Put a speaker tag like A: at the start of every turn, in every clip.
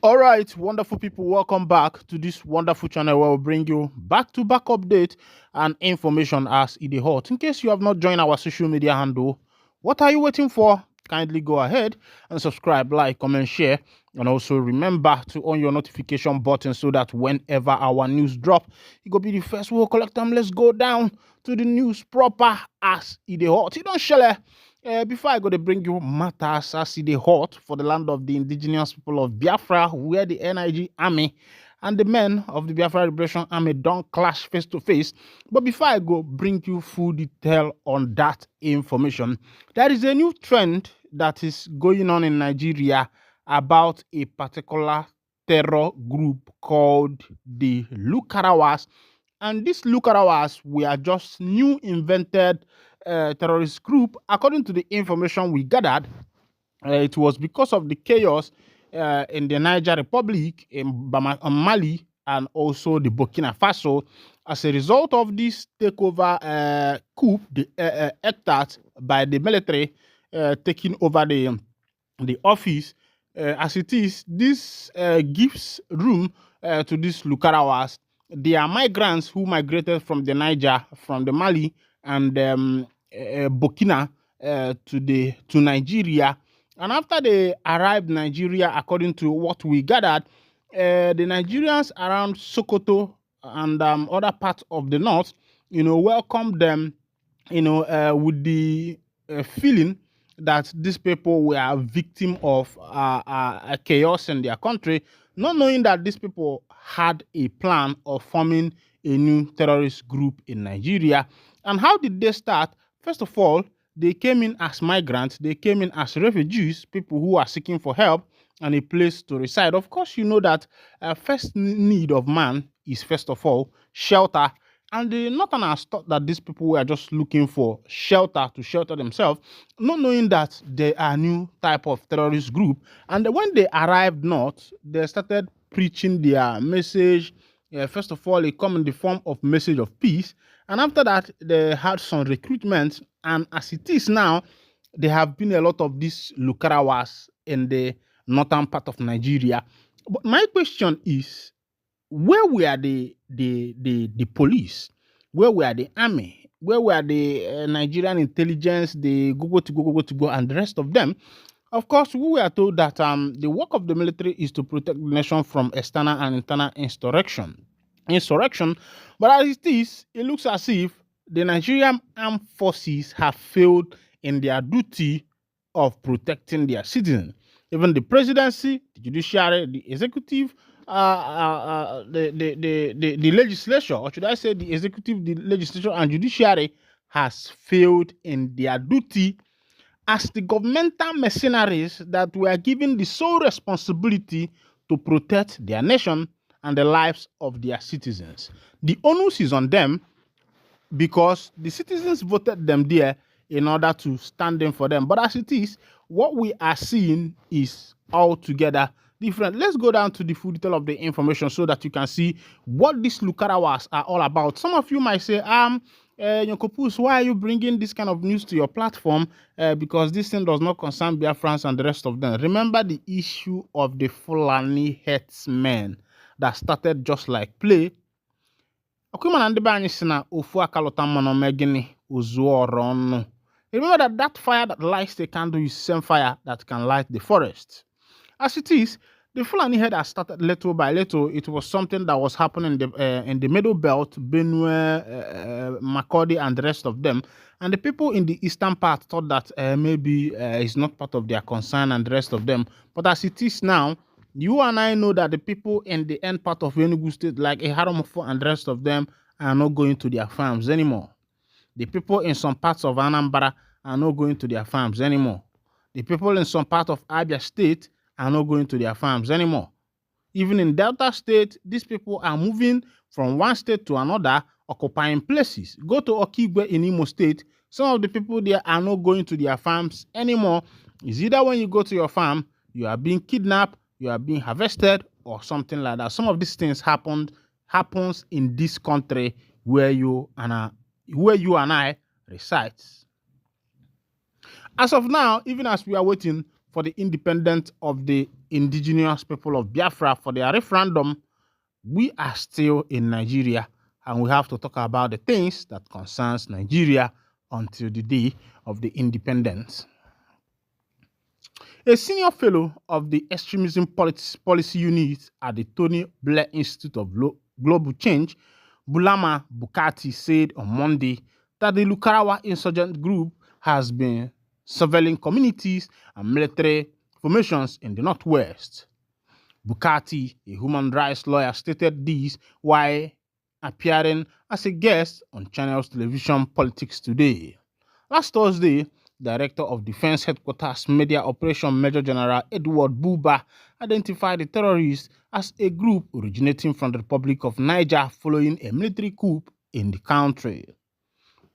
A: All right, wonderful people, welcome back to this wonderful channel where we bring you back-to-back update and information as it is hot. In case you have not joined our social media handle, what are you waiting for? Kindly go ahead and subscribe, like, comment, share, and also remember to on your notification button so that whenever our news drop, you go be the first we'll collect them. Let's go down to the news proper as it is hot. You don't share. Before I go to bring you matters as it is hot for the land of the indigenous people of Biafra, where the NIG army and the men of the Biafra Liberation Army don't clash face to face. But before I go bring you full detail on that information, there is a new trend that is going on in Nigeria about a particular terror group called the Lukarawas. And these Lukarawas were just new invented terrorist group. According to the information we gathered, it was because of the chaos in the Niger Republic, in Mali, and also the Burkina Faso. As a result of this takeover coup, the attack by the military taking over the office, as it is, this gives room to these Lukarawas. They are migrants who migrated from the Niger, from the Mali, and Burkina to Nigeria. And after they arrived in Nigeria, according to what we gathered, the Nigerians around Sokoto and other parts of the north, welcomed them, with the feeling that these people were a victim of a chaos in their country, not knowing that these people had a plan of forming a new terrorist group in Nigeria. And how did they start? First of all, they came in as migrants, they came in as refugees, people who are seeking for help and a place to reside. Of course, you know that first need of man is, first of all, shelter. And the Northerners thought that these people were just looking for shelter to shelter themselves, not knowing that they are a new type of terrorist group. And when they arrived north, they started preaching their message. First of all, it come in the form of message of peace. And after that, they had some recruitment. And as it is now, there have been a lot of these Lukarawas in the northern part of Nigeria. But my question is, where were the police? Where were the army? Where were the Nigerian intelligence, the go, and the rest of them? Of course, we were told that the work of the military is to protect the nation from external and internal insurrection. But as it is, it looks as if the Nigerian armed forces have failed in their duty of protecting their citizens. Even the presidency, the judiciary, the executive, the legislature, or should I say the executive, the legislature, and judiciary has failed in their duty as the governmental mercenaries that were given the sole responsibility to protect their nation and the lives of their citizens. The onus is on them because the citizens voted them there in order to stand in for them. But as it is, what we are seeing is altogether different. Let's go down to the full detail of the information so that you can see what these Lukarawas are all about. Some of you might say, Kopus, why are you bringing this kind of news to your platform? Because this thing does not concern Biafrans and the rest of them. Remember the issue of the Fulani headsmen that started just like play. Remember that fire that lights the candle is the same fire that can light the forest. As it is, the Fulani head has started little by little. It was something that was happening in the Middle Belt, Benue, Makurdi, and the rest of them. And the people in the eastern part thought that maybe it's not part of their concern and the rest of them. But as it is now, you and I know that the people in the end part of Enugu State, like Eharamofo and the rest of them, are not going to their farms anymore. The people in some parts of Anambra are not going to their farms anymore. The people in some part of Abia State are not going to their farms anymore. Even in Delta State, these people are moving from one state to another, occupying places. Go to Okigwe in Imo State, some of the people there are not going to their farms anymore. It's either when you go to your farm, you are being kidnapped, you are being harvested, or something like that. Some of these things happens in this country where you and I reside. As of now, even as we are waiting for the independence of the indigenous people of Biafra for their referendum, we are still in Nigeria, and we have to talk about the things that concerns Nigeria until the day of the independence. A senior fellow of the Extremism Policy Unit at the Tony Blair Institute of Global Change, Bulama Bukati, said on Monday that the Lukarawa insurgent group has been surveilling communities and military formations in the Northwest. Bukati, a human rights lawyer, stated this while appearing as a guest on Channel's television Politics Today. Last Thursday, Director of Defense Headquarters Media Operation Major General Edward Buba identified the terrorists as a group originating from the Republic of Niger following a military coup in the country.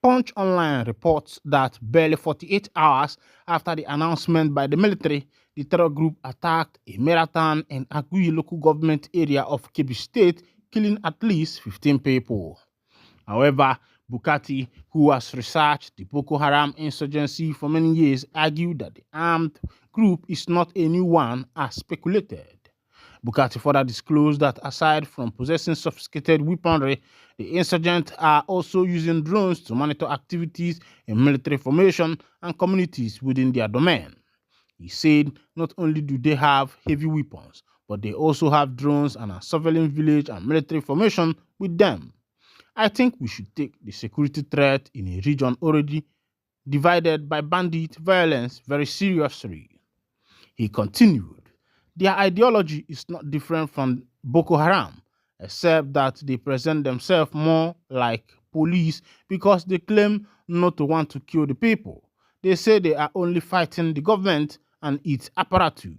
A: Punch Online reports that barely 48 hours after the announcement by the military, the terror group attacked a marathon in Agui local government area of Kebbi State, killing at least 15 people. However, Bukati, who has researched the Boko Haram insurgency for many years, argued that the armed group is not a new one as speculated. Bukati further disclosed that aside from possessing sophisticated weaponry, the insurgents are also using drones to monitor activities in military formation and communities within their domain. He said not only do they have heavy weapons, but they also have drones and are surveilling village and military formation with them. I think we should take the security threat in a region already divided by bandit violence very seriously. He continued, their ideology is not different from Boko Haram, except that they present themselves more like police because they claim not to want to kill the people. They say they are only fighting the government and its apparatus.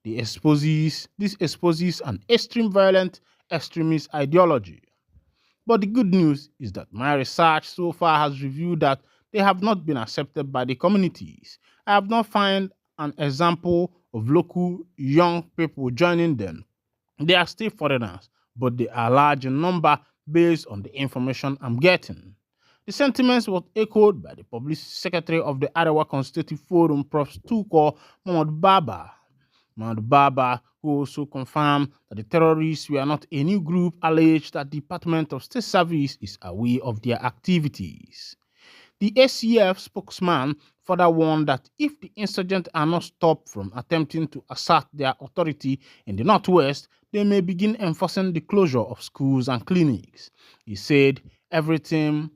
A: This exposes an extreme violent extremist ideology. But the good news is that my research so far has revealed that they have not been accepted by the communities. I have not found an example of local young people joining them. They are still foreigners, but they are large in number based on the information I'm getting. The sentiments were echoed by the Public Secretary of the Arewa Constitutive Forum, Prof. Tuko Mahmoud Baba. Mahmoud Baba, who also confirmed that the terrorists were not a new group, alleged that the Department of State Service is aware of their activities. The ACF spokesman further warned that if the insurgents are not stopped from attempting to assert their authority in the Northwest, they may begin enforcing the closure of schools and clinics. He said everything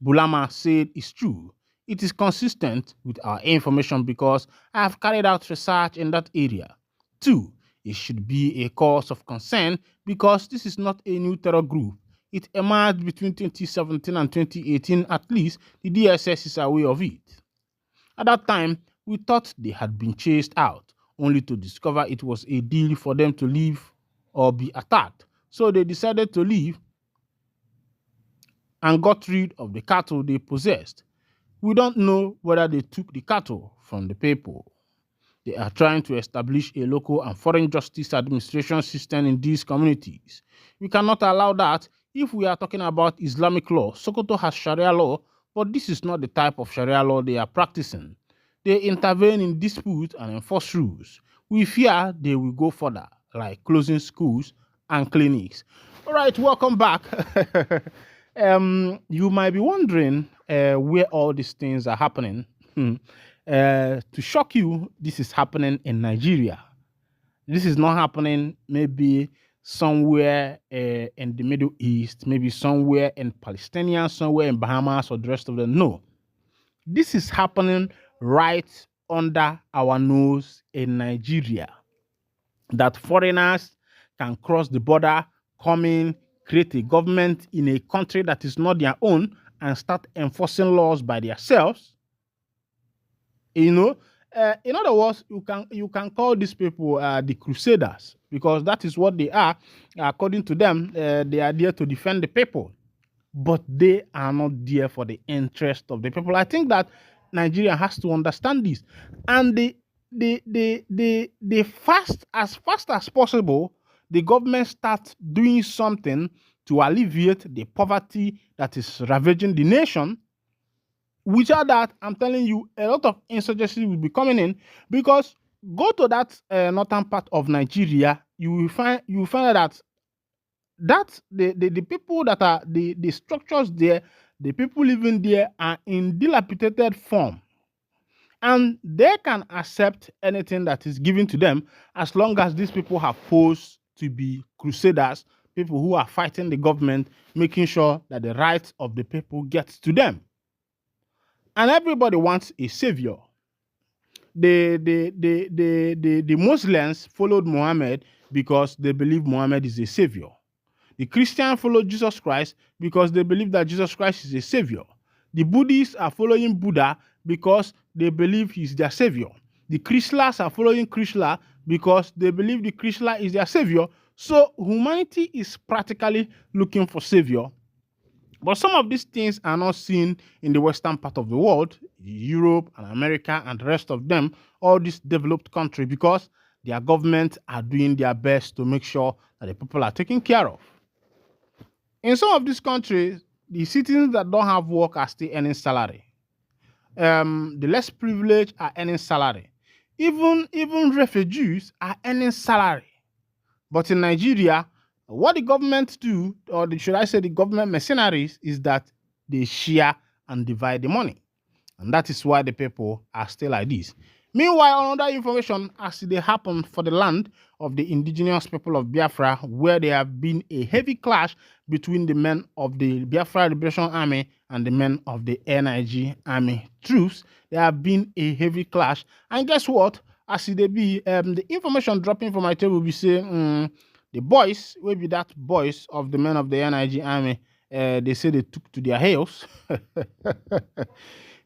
A: Bulama said is true. It is consistent with our information because I have carried out research in that area. 2. It should be a cause of concern because this is not a new terror group. It emerged between 2017 and 2018, at least the DSS is aware of it. At that time, we thought they had been chased out, only to discover it was a deal for them to leave or be attacked. So they decided to leave and got rid of the cattle they possessed. We don't know whether they took the cattle from the people. They are trying to establish a local and foreign justice administration system in these communities. We cannot allow that. If we are talking about Islamic law, Sokoto has Sharia law, but this is not the type of Sharia law they are practicing. They intervene in disputes and enforce rules. We fear they will go further, like closing schools and clinics. All right, welcome back. You might be wondering where all these things are happening. To shock you, this is happening in Nigeria. This is not happening maybe somewhere in the Middle East, maybe somewhere in Palestine, somewhere in Bahamas or the rest of them. No. This is happening right under our nose in Nigeria. That foreigners can cross the border, come in, create a government in a country that is not their own and start enforcing laws by themselves. In other words, you can call these people the crusaders because that is what they are. According to them, they are there to defend the people, but they are not there for the interest of the people. I think that Nigeria has to understand this, and the fast as possible, the government starts doing something to alleviate the poverty that is ravaging the nation. Without that, I'm telling you, a lot of insurgency will be coming in because go to that northern part of Nigeria, you will find out that the people that are the structures there, the people living there are in dilapidated form, and they can accept anything that is given to them as long as these people have posed to be crusaders, people who are fighting the government, making sure that the rights of the people gets to them. And everybody wants a savior. The Muslims followed Muhammad because they believe Muhammad is a savior. The Christians followed Jesus Christ because they believe that Jesus Christ is a savior. The Buddhists are following Buddha because they believe he's their savior. The Krishnas are following Krishna because they believe the Krishna is their savior. So humanity is practically looking for savior. But some of these things are not seen in the western part of the world, Europe and America and the rest of them, all these developed countries, because their governments are doing their best to make sure that the people are taken care of. In some of these countries, the citizens that don't have work are still earning salary. The less privileged are earning salary. Even refugees are earning salary. But in Nigeria, what the government do, or should I say the government mercenaries, is that they share and divide the money. And that is why the people are still like this. Meanwhile, another information as they happen for the land of the indigenous people of Biafra, where there have been a heavy clash between the men of the Biafra Liberation Army and the men of the NIG Army troops. There have been a heavy clash. And guess what? As they be, the information dropping from my table will be saying, the boys, will be that boys of the men of the NIG Army, they say they took to their heels.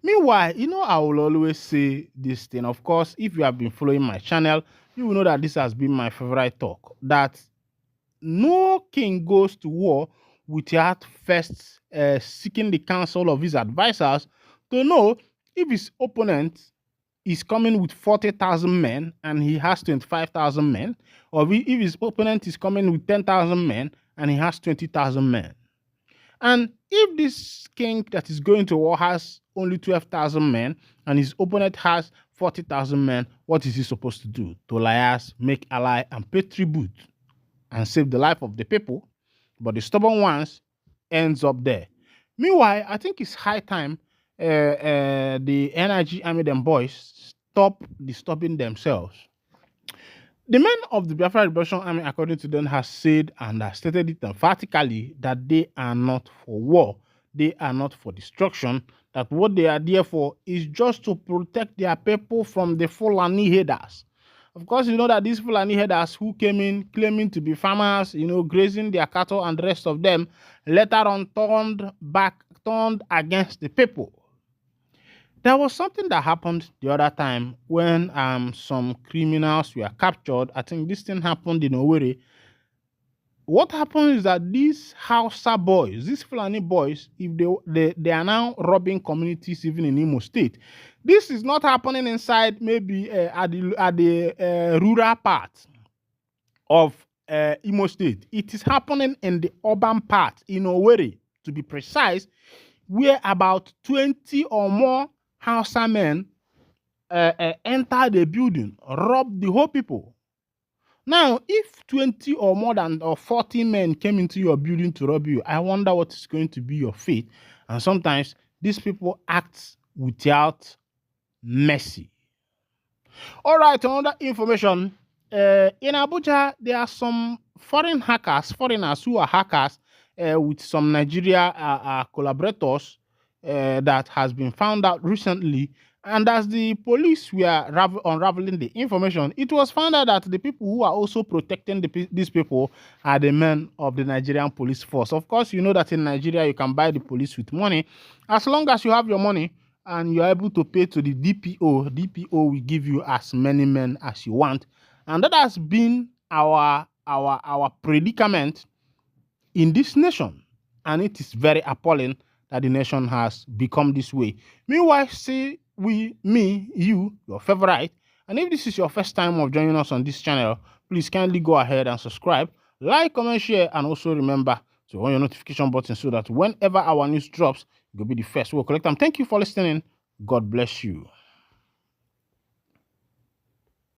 A: Meanwhile, I will always say this thing. Of course, if you have been following my channel, you will know that this has been my favorite talk, that no king goes to war without first seeking the counsel of his advisors to know if his opponent is coming with 40,000 men and he has 25,000 men, or if his opponent is coming with 10,000 men and he has 20,000 men. And if this king that is going to war has only 12,000 men and his opponent has 40,000 men, what is he supposed to do? To liars, make ally, and pay tribute and save the life of the people. But the stubborn ones ends up there. Meanwhile, I think it's high time the NIG Army them boys stop disturbing themselves. The men of the Biafra Liberation Army, according to them, has said and has stated it emphatically that they are not for war. They are not for destruction. That what they are there for is just to protect their people from the Fulani headers. Of course, you know that these Fulani headers who came in claiming to be farmers, grazing their cattle and the rest of them, later on turned against the people. There was something that happened the other time when some criminals were captured. I think this thing happened in ohanezendigbo. What happened is that these Hausa boys, these Fulani boys, if they are now robbing communities even in Imo State. This is not happening inside maybe at the rural part of Imo State. It is happening in the urban part, in Owerri, to be precise, where about 20 or more Hausa men enter the building, rob the whole people. Now, if 20 or more than 40 men came into your building to rob you, I wonder what is going to be your fate. And sometimes these people act without mercy. All right, another information. In Abuja, there are some foreigners who are hackers with some Nigeria collaborators that has been found out recently. And as the police were unraveling the information, it was found out that the people who are also protecting these people are the men of the Nigerian police force. Of course, you know that in Nigeria, you can buy the police with money. As long as you have your money and you're able to pay to the DPO will give you as many men as you want. And that has been our predicament in this nation. And it is very appalling that the nation has become this way. Meanwhile, say you, your favorite, and if this is your first time of joining us on this channel, please kindly go ahead and subscribe, like, comment, share, and also remember to on your notification button so that whenever our news drops, you'll be the first. We'll collect them. Thank you for listening. God bless you.